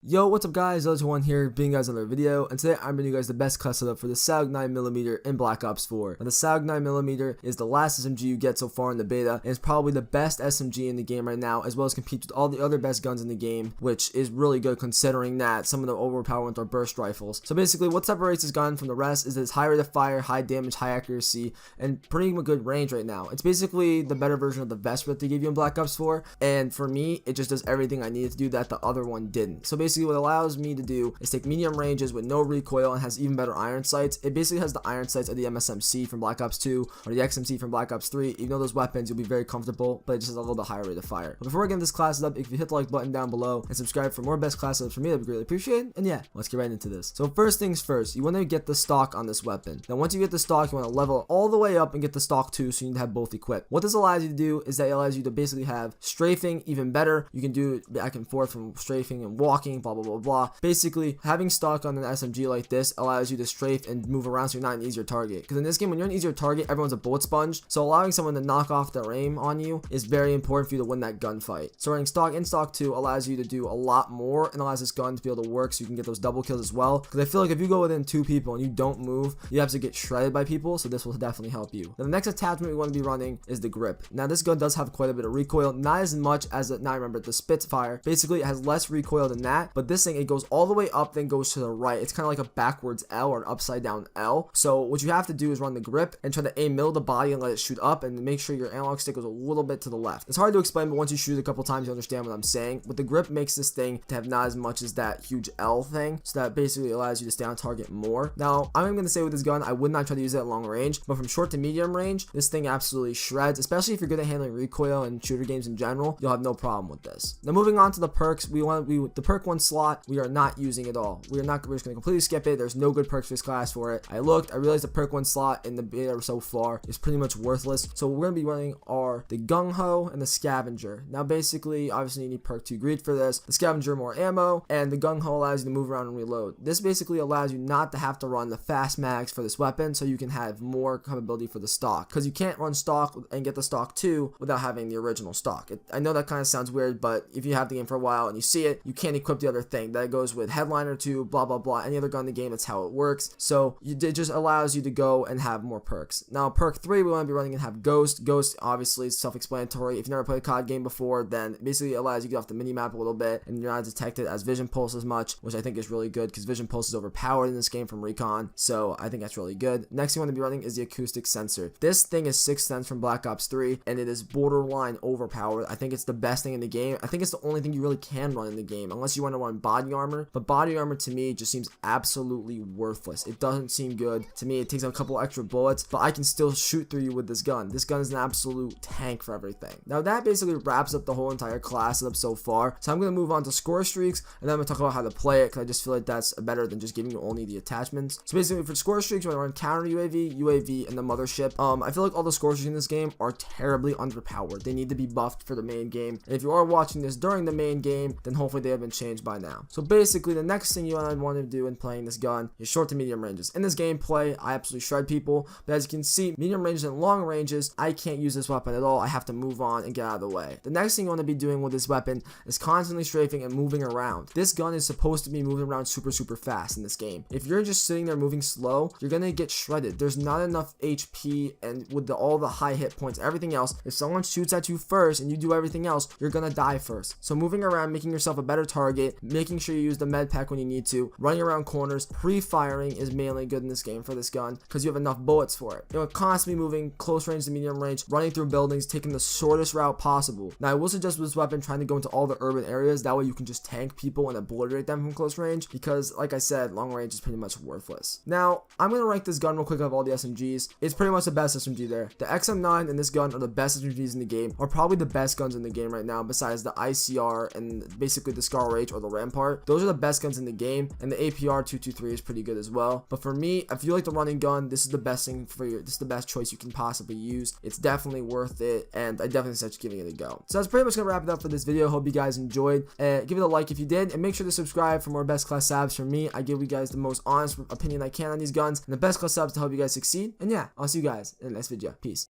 Yo, what's up guys, One here, bringing you guys another video, and today I'm bringing you guys the best class setup for the Saug 9mm in Black Ops 4. Now the Saug 9mm is the last SMG you get so far in the beta, and it's probably the best SMG in the game right now, as well as competes with all the other best guns in the game, which is really good considering that some of the overpowered ones are burst rifles. So basically what separates this gun from the rest is that it's high rate of fire, high damage, high accuracy, and pretty good range right now. It's basically the better version of the vest that they give you in Black Ops 4, and for me, it just does everything I needed to do that the other one didn't. So basically what it allows me to do is take medium ranges with no recoil and has even better iron sights. It basically has the iron sights of the MSMC from Black Ops 2 or the XMC from Black Ops 3. Even though those weapons, you'll be very comfortable, but it just has a little bit higher rate of fire. But before I get this class up, if you hit the like button down below and subscribe for more best class ups from me, that'd be greatly appreciated. And yeah, let's get right into this. So first things first, you want to get the stock on this weapon. Now once you get the stock, you want to level it all the way up and get the stock too, so you need to have both equipped. What this allows you to do is that it allows you to basically have strafing even better. You can do it back and forth from strafing and walking, blah blah blah blah. Basically, having stock on an SMG like this allows you to strafe and move around so you're not an easier target. Because in this game, when you're an easier target, everyone's a bullet sponge. So allowing someone to knock off their aim on you is very important for you to win that gunfight. So running stock in stock 2 allows you to do a lot more and allows this gun to be able to work so you can get those double kills as well. Because I feel like if you go within 2 people and you don't move, you have to get shredded by people. So this will definitely help you. Now, the next attachment we want to be running is the grip. Now this gun does have quite a bit of recoil, not as much as the spitfire. Basically, it has less recoil than that, but this thing, it goes all the way up, then goes to the right. It's kind of like a backwards L or an upside down L. So what you have to do is run the grip and try to aim middle of the body and let it shoot up, and make sure your analog stick goes a little bit to the left. It's hard to explain, but once you shoot it a couple times, you understand what I'm saying. But the grip makes this thing to have not as much as that huge L thing, so that basically allows you to stay on target more. Now, I'm going to say with this gun, I would not try to use it at long range, but from short to medium range, this thing absolutely shreds, especially if you're good at handling recoil and shooter games in general. You'll have no problem with this. Now, moving on to the perks, the perk 1 slot, we are not using at all. We're just going to completely skip it. There's no good perks for this class for it. I realized the perk 1 slot in the beta so far is pretty much worthless. So what we're going to be running are the gung ho and the scavenger. Now basically, obviously you need perk 2 greed for this. The scavenger more ammo, and the gung ho allows you to move around and reload. This basically allows you not to have to run the fast mags for this weapon, so you can have more capability for the stock, because you can't run stock and get the stock 2 without having the original stock. I know that kind of sounds weird, but if you have the game for a while and you see it, you can't equip the other thing. That goes with headliner 2, blah blah blah, any other gun in the game. That's how it works. So it just allows you to go and have more perks. Now perk 3 we want to be running and have Ghost. Ghost obviously is self-explanatory. If you've never played a COD game before, then basically it allows you to get off the mini-map a little bit and you're not detected as vision pulse as much, which I think is really good because vision pulse is overpowered in this game from recon. So I think that's really good. Next thing you want to be running is the Acoustic Sensor. This thing is 6th sense from Black Ops 3 and it is borderline overpowered. I think it's the best thing in the game. I think it's the only thing you really can run in the game unless you want to run body armor, but body armor to me just seems absolutely worthless. It doesn't seem good to me. It takes a couple extra bullets, but I can still shoot through you with this gun. This gun is an absolute tank for everything. Now that basically wraps up the whole entire class setup so far. So I'm going to move on to score streaks, and then I'm going to talk about how to play it, because I just feel like that's better than just giving you only the attachments. So basically for score streaks, we're going to run counter UAV, and the mothership. I feel like all the score streaks in this game are terribly underpowered. They need to be buffed for the main game. And if you are watching this during the main game, then hopefully they have been changed by now. So basically the next thing you want to do in playing this gun is short to medium ranges. In this gameplay, I absolutely shred people, but as you can see, medium ranges and long ranges, I can't use this weapon at all. I have to move on and get out of the way. The next thing you want to be doing with this weapon is constantly strafing and moving around. This gun is supposed to be moving around super fast in this game. If you're just sitting there moving slow, you're gonna get shredded. There's not enough HP, and with all the high hit points, everything else, if someone shoots at you first and you do everything else, you're gonna die first. So moving around, making yourself a better target, making sure you use the med pack when you need to, running around corners, pre-firing is mainly good in this game for this gun because you have enough bullets for it. You're constantly moving close range to medium range, running through buildings, taking the shortest route possible. Now I will suggest with this weapon trying to go into all the urban areas, that way you can just tank people and obliterate them from close range, because like I said, long range is pretty much worthless. Now I'm going to rank this gun real quick of all the SMGs. It's pretty much the best SMG there. The XM9 and this gun are the best SMGs in the game, are probably the best guns in the game right now besides the ICR and basically the Scar H or the Rampart. Those are the best guns in the game, and the APR 223 is pretty good as well. But for me, if you like the running gun, this is the best thing for you. This is the best choice you can possibly use. It's definitely worth it, and I definitely suggest giving it a go. So that's pretty much gonna wrap it up for this video. Hope you guys enjoyed. Give it a like if you did, and make sure to subscribe for more best class sabs from me. I give you guys the most honest opinion I can on these guns and the best class sabs to help you guys succeed. And yeah, I'll see you guys in the next video. Peace.